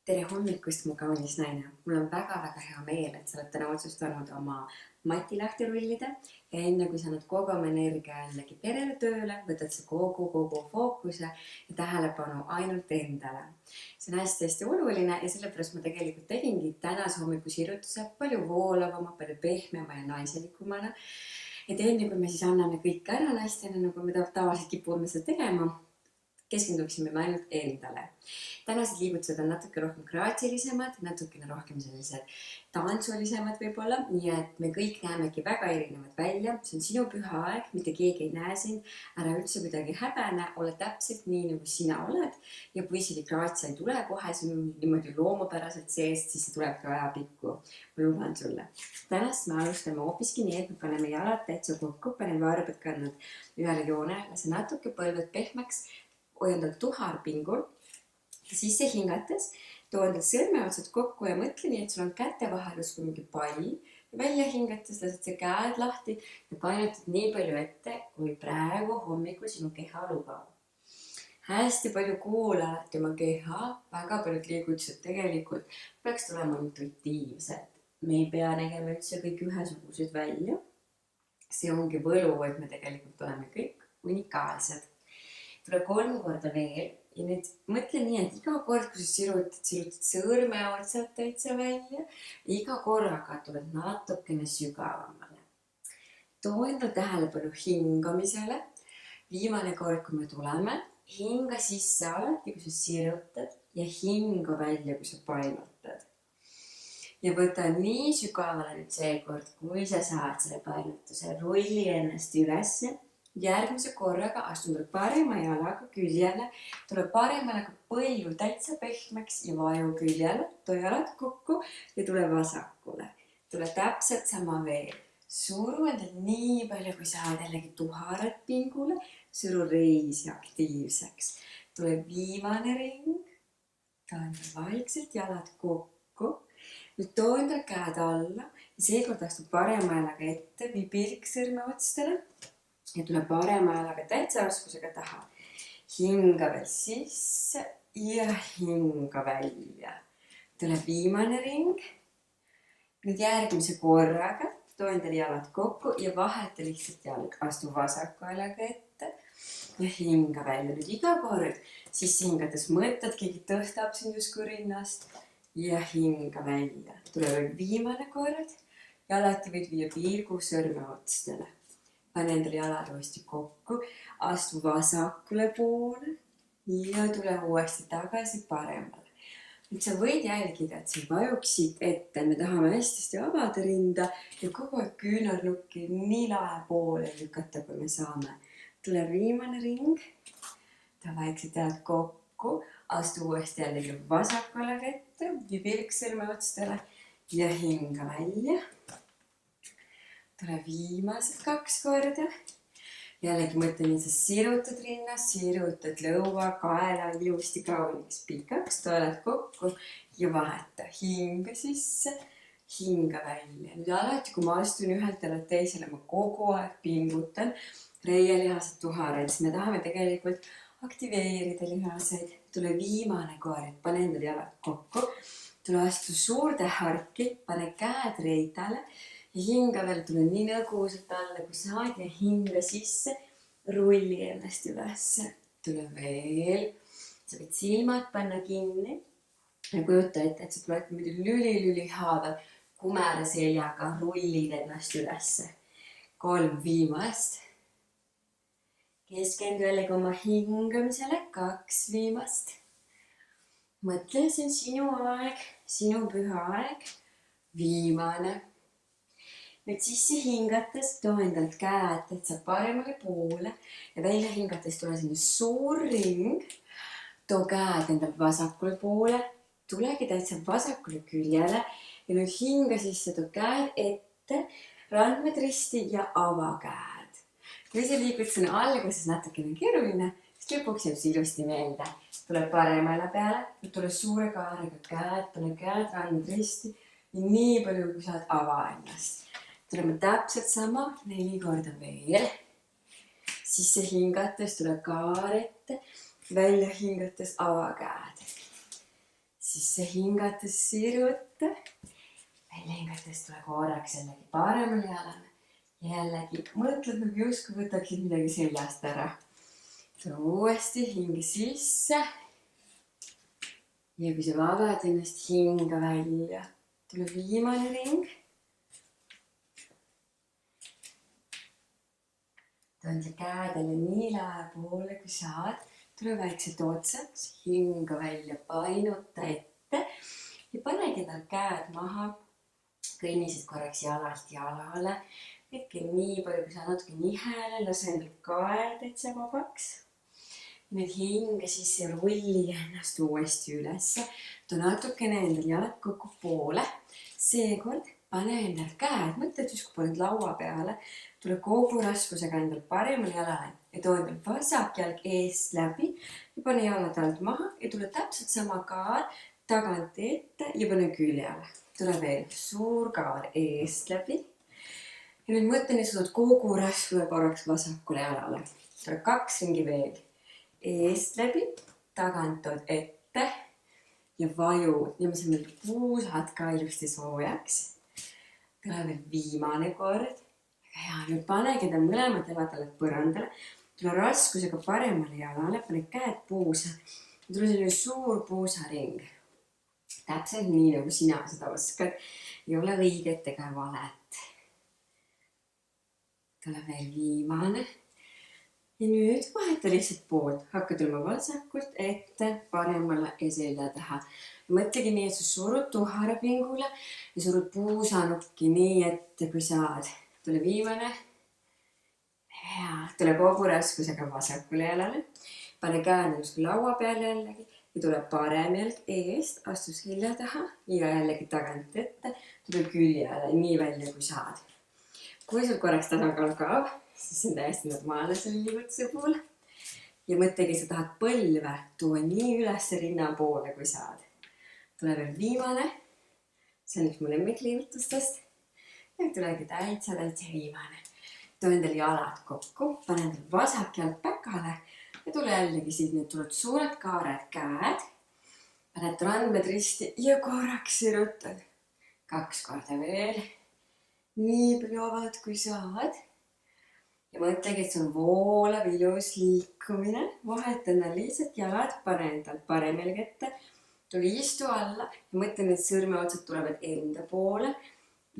Tere hommikust, mu kaunis naine. Mul on väga-väga hea meel, et sa oled täna otsustanud oma mati lahti rullida ja enne kui sa annad kogu oma energia jällegi perele tööle, võtad sa kogu fookuse ja tähelepanu ainult endale. See on hästi-hästi oluline ja sellepärast ma tegelikult tegingi tänase hommiku sirutuse palju voolavama, palju pehmema ja naiselikumana. Et enne kui me siis anname kõik ära naistena, nagu me tavaliselt kipume seda tegema, keskenduksime me ainult endale. Tänased liigutused on natuke rohkem graatsilisemad, natukene rohkem sellised tantsulisemad võib-olla, nii et me kõik näemegi väga erinevad välja. See on sinu püha aeg, mitte keegi ei näe sind, ära üldse kuidagi häbene, ole täpselt nii, nagu sina oled. Ja kui isegi graatsia ei tule kohe sinu niimoodi loomupäraselt seest, siis see tuleb ka ajapikku. Ma luban sulle. Tänast me alustame hoopiski nii, et me paneme jalad täitsa kokku, paneme varbad kannad ühele joone, lase natuke põlved pehmeks, hoia endal tuharpingul, sisse hingates, too endal sõrmeotsad kokku ja mõtle nii, et sul on käte vahel justkui mingi pall. Välja hingates lased sa käed lahti ja painutad nii palju ette, kui praegu hommikul sinu keha lubab. Hästi palju kuula alati oma keha, väga paljud liigutused tegelikult peaks tulema intuitiivselt. Me ei pea nägema üldse kõik ühesugused välja. See ongi võlu, et me tegelikult oleme kõik unikaalsed. Tule 3 korda veel ja nüüd mõtle nii, et iga kord, kui sa sirutad sõrmeotsad täitsa välja, iga korraga tuleb natukene sügavamale. Too endal tähelepanu hingamisele. Viimane kord, kui me tuleme, hinga sisse alati, kui sa sirutad ja hinga välja, kui sa painutad. Ja võta nii sügavale nüüd seekord, kui sa saad selle painutuse, rolli ennast ülesse. Järgmise korraga astun parema jalaga küljele, tule parema jalaga põllu täitsa pehmeks ja vaju küljele, too jalad kokku ja tule vasakule. Tule täpselt sama veel. Suru endal nii palju, kui saad jällegi tuharad pingule, suru reisi aktiivseks. Tule viimane ring, too endal vaikselt jalad kokku. Nüüd too endal käed alla ja seekord astu parema jalaga ette, vii pilk sõrme otstele. Ja tule parema jalaga täitsa raskusega taha. Hinga veel sisse ja hinga välja. Tule viimane ring. Nüüd järgmise korraga too endal jalad kokku ja vaheta lihtsalt jalg. Astu vasaku jalaga ette ja hinga välja. Nüüd iga kord sisse hingates mõtled, keegi tõstab sind justkui rinnast ja hinga välja. Tule veel viimane kord ja alati võid viia pilgu sõrme otstele. Pane endale jalad uuesti kokku, astu vasakule poole ja tule uuesti tagasi paremale. Nüüd sa võid jälgida, et sa vajuksid ette. Me tahame hästi avada rinda ja kogu aeg küünarnukki nilae poole lükata, kui me saame. Tule viimane ring, ta vaikselt jalad kokku, astu uuesti jällegi vasakule ette, vii pilk sõrme otstele ja hinga välja. Tule viimased 2 korda. Jällegi mõtle nii, sa sirutad rinnas, sirutad lõua, kaela ilusti kauniks pikaks, toelad kokku ja vaheta hinga sisse, hinga välja. Nüüd alati, kui ma astun ühelt jalalt teisele, ma kogu aeg pingutan reielihased tuharaid, siis me tahame tegelikult aktiveerida lihaseid. Tule viimane kord, pane endal jalad kokku, tule astu suurde harki, pane käed reidale. Ja hinga veel tule nii nõgusalt alla, kui saad ja hinga sisse, rulli ennast ülesse. Tule veel. Sa võid silmad panna kinni ja kujuta ette, et sa tuled lüli haaval kumera seljaga, rullid ennast ülesse. 3 viimast. Keskendu jällegi oma hingamisele, 2 viimast. Mõtle, see on sinu aeg, sinu püha aeg. Viimane. Nüüd sisse hingates too endalt käed täitsa paremale poole ja välja hingates tule sinna suur ring. Too käed endalt vasakule poole, tulegi täitsa vasakule küljele ja nüüd hinga sisse too käed ette, randmed risti ja ava käed. Kui see liigutus on alguses natukene keeruline, siis lõpuks jääb see ilusti meelde. Tule parema jala peale, tule suure kaarega käed, pane käed randmed risti ja nii palju, kui saad ava ennast. Tuleme täpselt sama 4 korda veel. Sisse hingates tule kaar ette, välja hingates ava käed. sisse hingates siruta. Välja hingates tule korraks jällegi paremale jalale. Jällegi mõtled nagu justkui võtaksid midagi seljast ära. Tule uuesti hinge sisse. Ja kui sa vabad ennast hinga välja, tule viimane ring. Toon sa käed jälle nii lae poole kui saad. Tule vaikselt otsaks, hinga välja, painuta ette ja panegi tal käed maha. Kõnnisid korraks jalalt jalale. Hetke nii palju, kui sa natuke nihele, lase endal kael täitsa vabaks. Nüüd hinge sisse, rulli ennast uuesti ülesse. Too natukene endal jalad kokku poole. Seekord pane endal käed, mõtled justkui paned laua peale. Tule kogu raskusega endal paremale jalale ja too endal vasak jalg eest läbi ja pane jalad alt maha ja tule täpselt sama kaar tagant ette ja pane küljele. Tule veel suur kaar eest läbi. Ja nüüd mõtlen, et sa tood kogu raskuse korraks vasakule jalale. Tule 2 ringi veel. Eest läbi, tagant tood ette ja vajud. Ja me saame puusad ka ilusti soojaks. Tule veel viimane kord. Ja nüüd panegi ta mõlemad jalad alla põrandale. Tule raskusega paremale jalale, pane käed puusa. Tule selline suur puusaring. Täpselt nii, nagu sina seda oskad. Ei ole õiget ega valet. Tule veel viimane. Ja nüüd vaheta lihtsalt poolt. Hakka tulema vasakult ette, paremale ja selja taha. Mõtlegi nii, et sa surud tuharapingule ja surud puusanukki nii ette, kui saad. Tule viimane. Ja tule kogu raskusega vasakule jalale. Pane käed justkui laua peale jällegi. Ja tule parem jalg eest, astu selja taha ja jällegi tagant ette. Tule küljele nii välja, kui saad. Kui sul korraks tasakaal kaob, siis on täiesti normaalne selle liigutuse puhul. Ja mõtlegi, sa tahad põlve tuua nii üles rinna poole, kui saad. Tule veel viimane. See on üks mu lemmikliigutustest. Ja tulegi täitsa viimane. Too endal jalad kokku, pane endal vasak jalg päkale ja tule jällegi siit, nüüd tuled suured kaared käed. Paned randmed risti ja korraks sirutad. 2 korda veel. Nii palju avad, kui saad. Ja mõtlegi, et see on voolav ilus liikumine. Vaheta endal lihtsalt jalad, pane endal parem jalg ette. Tule istu alla ja mõtle, et sõrmeotsad tulevad enda poole.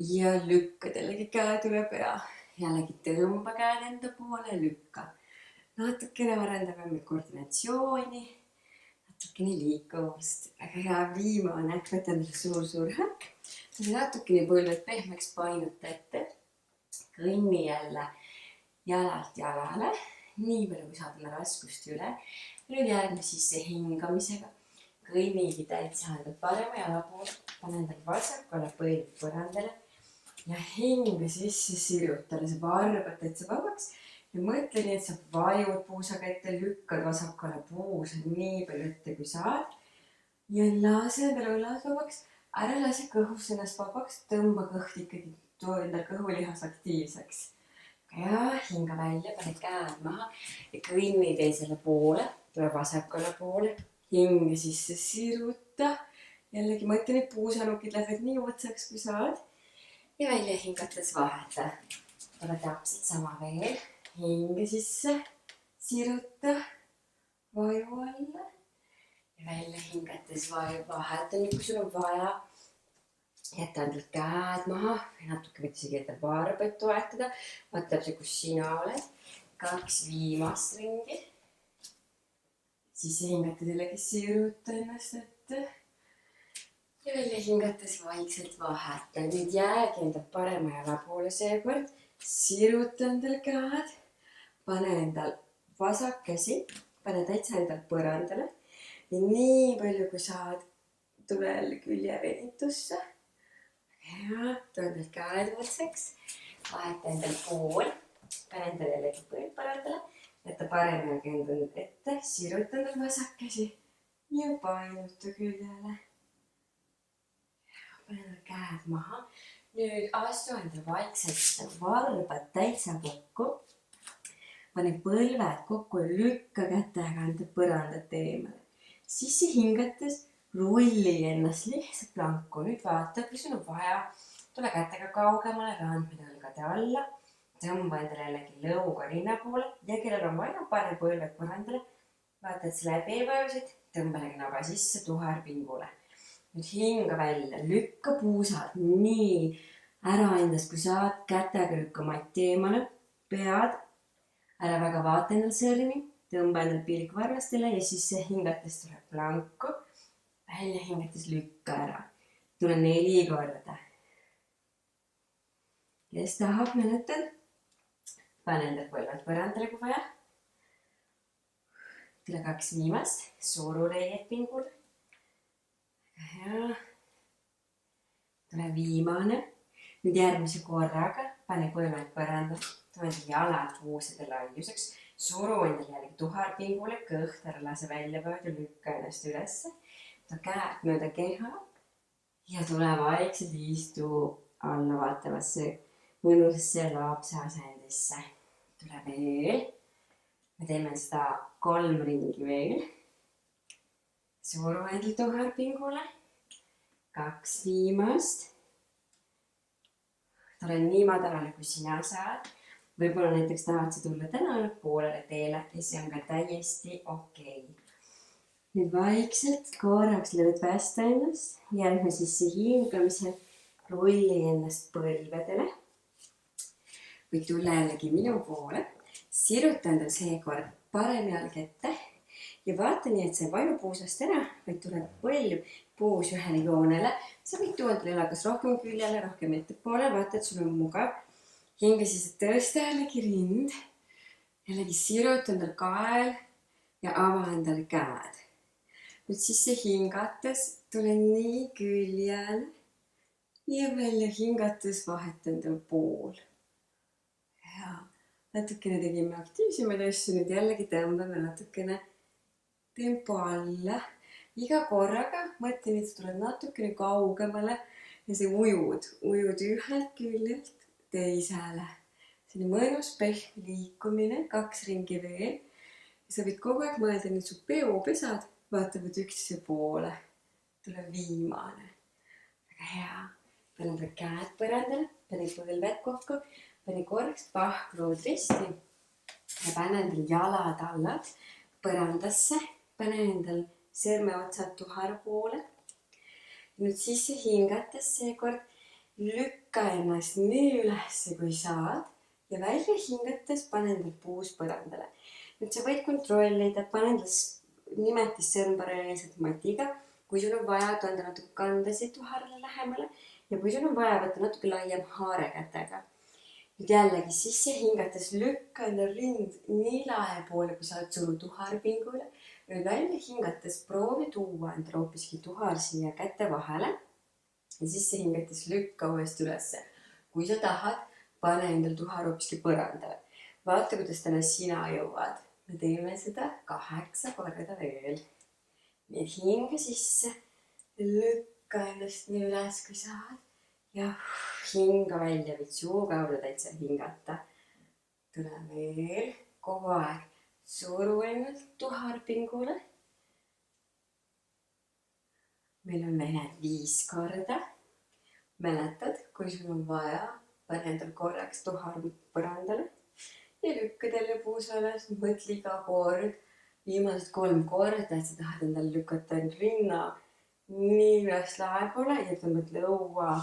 Ja lükkad jällegi käed üle pea. Jällegi tõmba käed enda poole, lükka. Natukene arendame meil koordinatsiooni. Natukene liikuvust. Väga hea viimane. Võta endale suur häkk. Natukene põlved pehmeks painuta ette. Kõnni jälle jalalt jalale. Nii palju, kui saad oma raskust üle. Nüüd järgme sisse hingamisega. Kõnnigi täitsa endal parema jala poole. Pane endal vasakule põrandale. Ja hinge sisse sirutale, sa varbad täitsa vabaks ja mõtle nii, et sa vajud puusaga ette, lükkad vasakale puusa nii palju ette, kui saad. Ja lase endale õlad vabaks, ära lase kõhust ennast vabaks, tõmba kõht ikkagi, too endal kõhulihas aktiivseks. Ja hinga välja, pane käed maha ja kõnni teisele poole, tule vasakale poole, hinge sisse siruta. Jällegi mõtle, need puusanukid lähevad nii otsaks, kui saad. Ja välja hingates vaheta. Tule täpselt sama veel. Hinge sisse, siruta, vaju alla. Ja välja hingates vaju vaheta. Nüüd, kui sul on vaja, jätta endalt käed maha. Natuke võid isegi ette varbaid toetada. Vaata täpselt, kus sina oled. 2 viimast ringi. Siis hingata jällegi siruta ennast ette. Ja välja hingates vaikselt vaheta. Nüüd jäägi endal parema jala poole seekord. Siruta endal käed. Pane endal vasak käsi. Pane täitsa endal põrandale. Ja nii palju, kui saad, tule jälle küljevenitusse. Ja too endal käed võtseks. Vaheta endal pool. Pane endal jällegi põrandale. Jätta parema jälgi endal ette. Siruta endal vasak käsi. Ja painuta küljele. Pane käed maha. Nüüd astu endal vaikselt varbad täitsa kokku. Pane põlved kokku ja lükka kätega enda põrandat eemale. Sisse hingates rulli ennast lihtsalt planku. Nüüd vaata, kui sul on vaja, tule kätega kaugemale, randmed õlgade alla. Tõmba endale jällegi lõuga rinna poole ja kellel on vaja, pane põlved põrandale. Vaata, et sa läbi ei vajusid, tõmba jällegi naba sisse tuharpingule. Nüüd hinga välja, lükka puusad nii ära endast, kui saad, kätega lükka matti eemale, pead, ära väga vaata endal sõrmi, tõmba endal piilik varvastele ja siis hingates tuleb planku, välja hingates lükka ära. Tule 4 korda. Kes tahab, mäletad? Pane endal põlved põrandale, kui vaja. Tule 2 viimast, suru reied pingul. Ja. Tule viimane. Nüüd järgmise korraga pane põlved põrandale, too endal jalad puusade laiuseks, suru endal jällegi tuharpingule, kõht ära lase välja pöörda, lükka ennast ülesse. Too käed mööda keha ja tule vaikselt istu alla vaatavasse mõnusasse laapse asendisse. Tule veel. Me teeme seda 3 ringi veel. Suru endal tuharpingule. 2 viimast. Tule nii madalale, kui sina saad. Võib-olla näiteks tahad sa tulla täna poolele teele ja see on ka täiesti okei. Nüüd vaikselt korraks lõdvesta ennast. Järgme sisse hingamise. Rolli ennast põlvedele. Või tulla jällegi minu poole. Siruta endal seekord parem jalg ette ja vaata nii, et see ei vaju puusast ära, vaid tuleb põlv puus ühele joonele. Sa võid tuua endale jala kas rohkem küljele, rohkem ettepoole, vaata, et sul on mugav. Hinga siis tõsta jällegi rind. Jällegi siruta endal kael ja ava endale käed. Nüüd sisse hingates tule nii küljele ja välja hingates vaheta endal pool. Ja natukene tegime aktiivsemaid asju, nüüd jällegi tõmbame natukene tempo alla. Iga korraga mõtle nüüd, tuled natukene kaugemale ja see ujud ühelt küljelt teisele. See on mõnus pehme liikumine, 2 ringi veel. Ja sa võid kogu aeg mõelda, nüüd su peopesad vaatavad üksteise poole. Tule viimane. Väga hea. Pane endale käed põrandale, pane põlved kokku. Pane korraks pahkruud risti ja pane endal jalad alla põrandasse. Pane endal sõrmeotsad tuhara poole. Nüüd sisse hingates seekord lükka ennast nii ülesse, kui saad ja välja hingates pane endal puus põrandale. Nüüd sa võid kontrollida, pane endal nimetis sõrm paralleelselt matiga. Kui sul on vaja, too enda natuke kandasid tuharale lähemale ja kui sul on vaja, võtta natuke laiem haare kätega. Nüüd jällegi sisse hingates lükka enda rind nii lae poole, kui saad suru tuharpingule. Nüüd välja hingates proovi tuua endale hoopiski tuhar siia käte vahele. Ja sisse hingates lükka uuesti ülesse. Kui sa tahad, pane endal tuhar hoopiski põrandale. Vaata, kuidas täna sina jõuad. Me teeme seda 8 korda veel. Nii hinga sisse. Lükka ennast nii üles, kui saad. Ja hinga välja, võid suu kaudu täitsa hingata. Tule veel kogu aeg. Suru ennast tuharpingule. Meil on veel 5 korda. Mäletad, kui sul on vaja, pane endal korraks tuhar põrandale. Ja lükkad jälle puusa üles, mõtle iga kord. Viimased 3 korda, et sa tahad endal lükata end rinna nii üles lae poole ja tõmbad lõua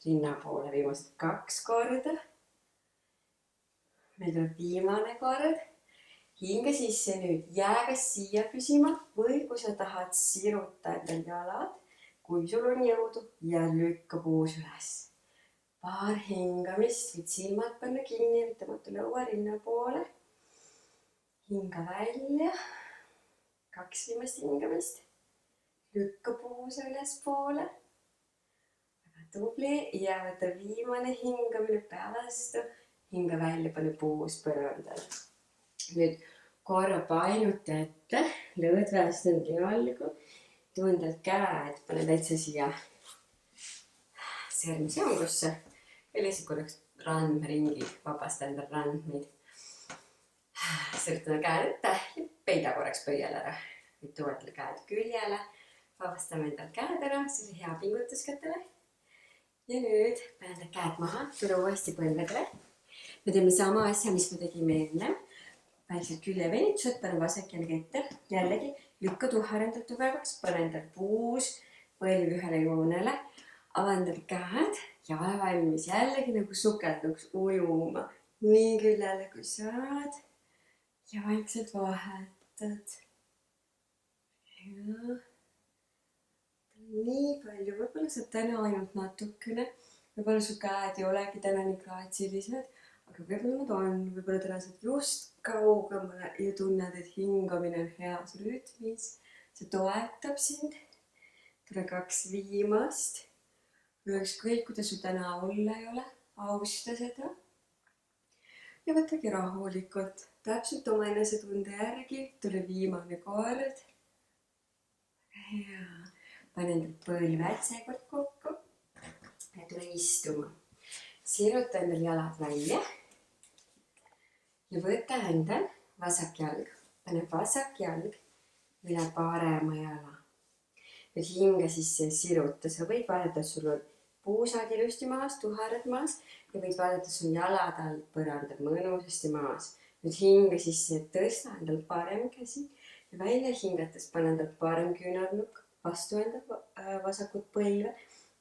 rinna poole viimased 2 korda. Meil tuleb viimane kord. Hinga sisse nüüd, jää kas siia püsima või kui sa tahad siruta endal jalad, kui sul on jõudu ja lükka puus üles. Paar hingamist, võid silmad panna kinni, võtamata lõua rinna poole. Hinga välja. 2 viimast hingamist. Lükka puusa üles poole. Tubli ja võta viimane hingamine pea vastu. Hinga välja, pane puus põrandale. Nüüd korra painuta ette, lõdvesta endale jalgu. Too endal käed, pane täitsa siia sõrmesõngusse. Ja lihtsalt korraks randmeringi, vabasta endal randmeid. Sõrtame käed ette ja peida korraks pöial ära. Nüüd tuua endale käed küljele. vabastame endalt käed ära, see oli hea pingutus kätele. Ja nüüd paned käed maha, tule uuesti põlvedele. Me teeme sama asja, mis me tegime enne. Väiksed küljevenitused, pane vasak jalg ette. Jällegi lükka tuhar endalt tugevaks, pane endalt puus põlv ühele joonele. Ava endalt käed ja ole valmis jällegi nagu sukelduks ujuma. Nii küljele kui saad. Ja vaikselt vahetad. Ja nii palju, võib-olla saab täna ainult natukene, võib-olla su käed ei olegi täna nii graatsilised, aga võib-olla nad on, võib-olla täna saad just kaugemale ja tunned, et hingamine on heas rütmis, see toetab sind. Tule 2 viimast, ükskõik kuidas su täna olla ei ole, austa seda ja võtagi rahulikult, täpselt oma enesetunde järgi, tule viimane kord. Hea. Pane endalt põlved seekord kokku ja tule istuma. Siruta endal jalad välja ja võta endal vasak jalg. Pane vasak jalg üle parema jala. Nüüd hinga sisse ja siruta. Sa võid vaadata, sul on puusad ilusti maas, tuharad maas ja võid vaadata, sul jalad all põrandab mõnusasti maas. Nüüd hinga sisse ja tõsta endal parem käsi ja välja hingates pane endal parem küünarnukk vastu enda vasakut põlve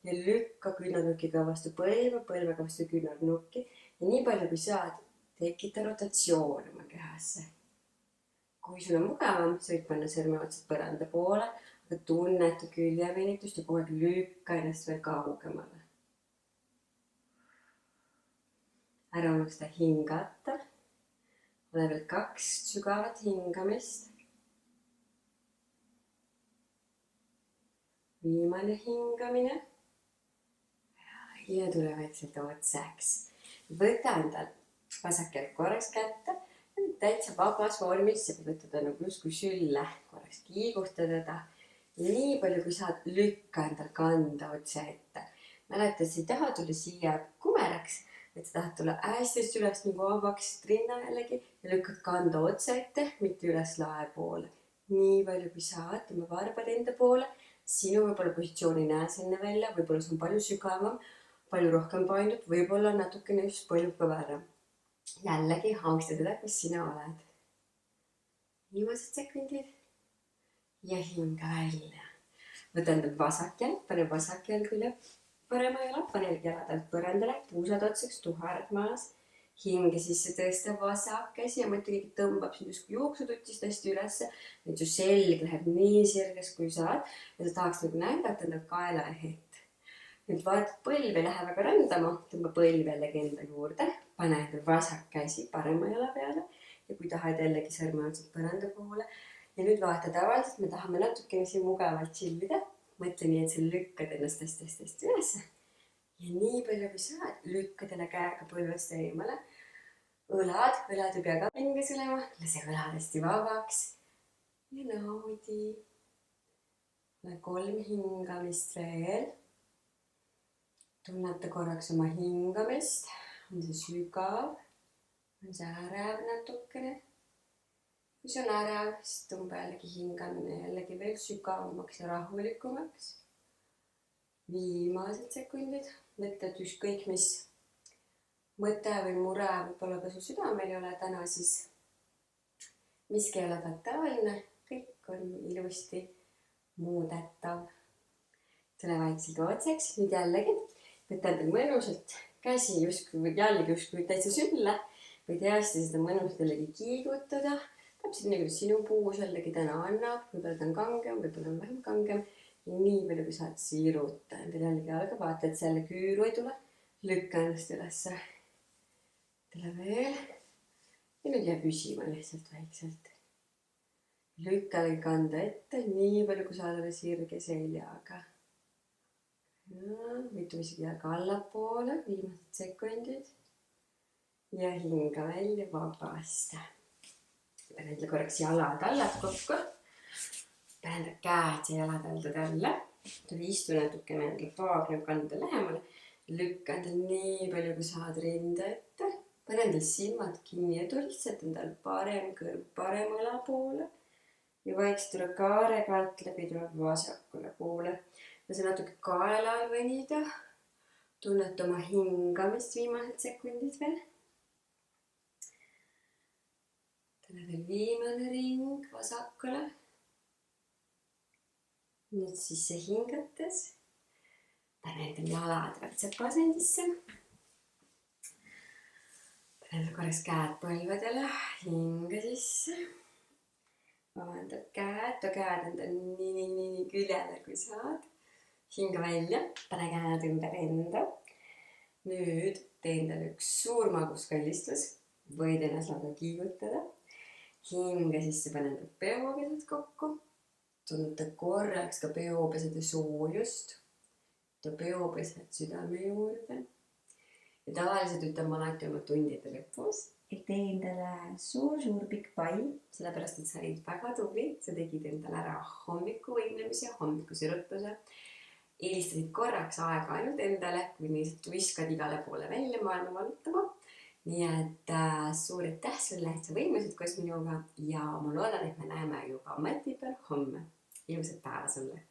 ja lükka küünarnukiga vastu põlve, põlvega vastu küünarnukki ja nii palju kui saad, tekita rotatsioon oma kehasse. Kui sul on mugavam, sa võid panna sõrmeotsad põranda poole, aga tunneta küljevenitust ja kogu aeg lükka ennast veel kaugemale. Ära unusta hingata. Ole veel 2 sügavat hingamist. Viimane hingamine ja tule vaikselt otsaks. Võta endal vasak jalg korraks kätte ja täitsa vabas vormis ja võtta ta nagu justkui sülle. Korraks kiiguta teda ja nii palju kui saad lükka endal kanda otse ette. Mäleta, sa ei taha tulla siia kumeraks, et sa tahad tulla hästi üles nagu vabaks rinna jällegi ja lükkad kanda otse ette, mitte üles lae poole. Nii palju kui saad, tõmba varbad enda poole. Sinu võib-olla positsioon ei näe selline välja, võib-olla see on palju sügavam, palju rohkem paindud, võib-olla natukene just põlv kõverem. Jällegi austa seda, kus sina oled. Viimased sekundid ja hinga välja. Võta endal vasak jalg, pane vasak jalg üle parema jala, pane jalad alt põrandale, puusad otsaks, tuharad maas. Hinge sisse tõsta vasak käsi ja mõtle, keegi tõmbab sind justkui juuksututist hästi ülesse. Nüüd su selg läheb nii sirges kui saad ja sa tahaks nagu näidata endal kaelaehet. Nüüd vaatad, põlv ei lähe väga rändama, tõmba põlv jällegi enda juurde. Pane endal vasak käsi parema jala peale ja kui tahad jällegi sõrmeotsad põranda poole. Ja nüüd vaata, tavaliselt me tahame natukene siin mugavalt chillida. Mõtle nii, et sa lükkad ennast hästi ülesse. Ja nii palju kui saad, lükka täna käega põlvest eemale. Õlad ei pea ka pinges olema. Lase õlad hästi vabaks. Ja naudi. 3 hingamist veel. Tunneta korraks oma hingamist. On see sügav? On see ärev natukene? Kui see on ärev, siis tõmba jällegi hingamine jällegi veel sügavamaks ja rahulikumaks. Viimased sekundid. Mõtled ükskõik mis mõte või mure võib-olla ka su südamel ei ole täna, siis miski ei ole fataalne, kõik on ilusti muudetav. Tule vaikselt otseks, nüüd jällegi võta endal mõnusalt käsi justkui jalg justkui täitsa sülle, võid hästi seda mõnusalt jällegi kiigutada, täpselt nii, kuidas sinu puus jällegi täna annab, võib-olla ta on kangem, võib-olla on vähem kangem. Ja nii palju, kui saad siiruta endal jällegi jalga, vaata, et selle küüru ei tule, lükka ennast ülesse. Tule veel. Ja nüüd jää püsima lihtsalt väikselt. Lükka kanda ette, nii palju, kui saad ole sirge seljaga. Võtame isegi jalga allapoole, viimased sekundid. Ja hinga välja vabasta. Pane endale korraks jalad allad kokku. Pane käed ja jalad aldad alla. Tule istu natukene endale paagnev kanda lähemale. Lükka endal nii palju, kui saad rinda ette. Pane endal silmad kinni ja tule lihtsalt endal parem kõrv parem õla poole. ja vaikselt üle kaare pealt läbi tuleb vasakule poole. lase natuke kaela all venida. Tunneta oma hingamist viimased sekundid veel. Tule veel viimane ring vasakule. Nüüd sisse hingates. Pane endal jalad rätsepa asendisse. Pane veel korraks käed põlvedele. Hinga sisse. Vabandab käed. Too käed endal nii küljele kui saad. Hinga välja. Pane käed ümber enda. Nüüd tee endale üks suur maguskallistus. Võid ennast lausa kiigutada. Hinga sisse, pane endal peopesed kokku. Tunneta korraks ka peopesede soojust. Võta peopesed südame juurde. Ja tavaliselt ütlen ma alati oma tundide lõpus, et tee endale suur pikk pai, sellepärast et sa olid väga tubli. Sa tegid endale ära hommikuvõimlemise, hommikusirutuse. Eelistasid korraks aega ainult endale, kui lihtsalt viskad igale poole välja maailma valutama. Nii et suur aitäh sulle, et sa võimlesid koos minuga ja ma loodan, et me näeme juba Mati peal homme. Ilusat päeva sulle!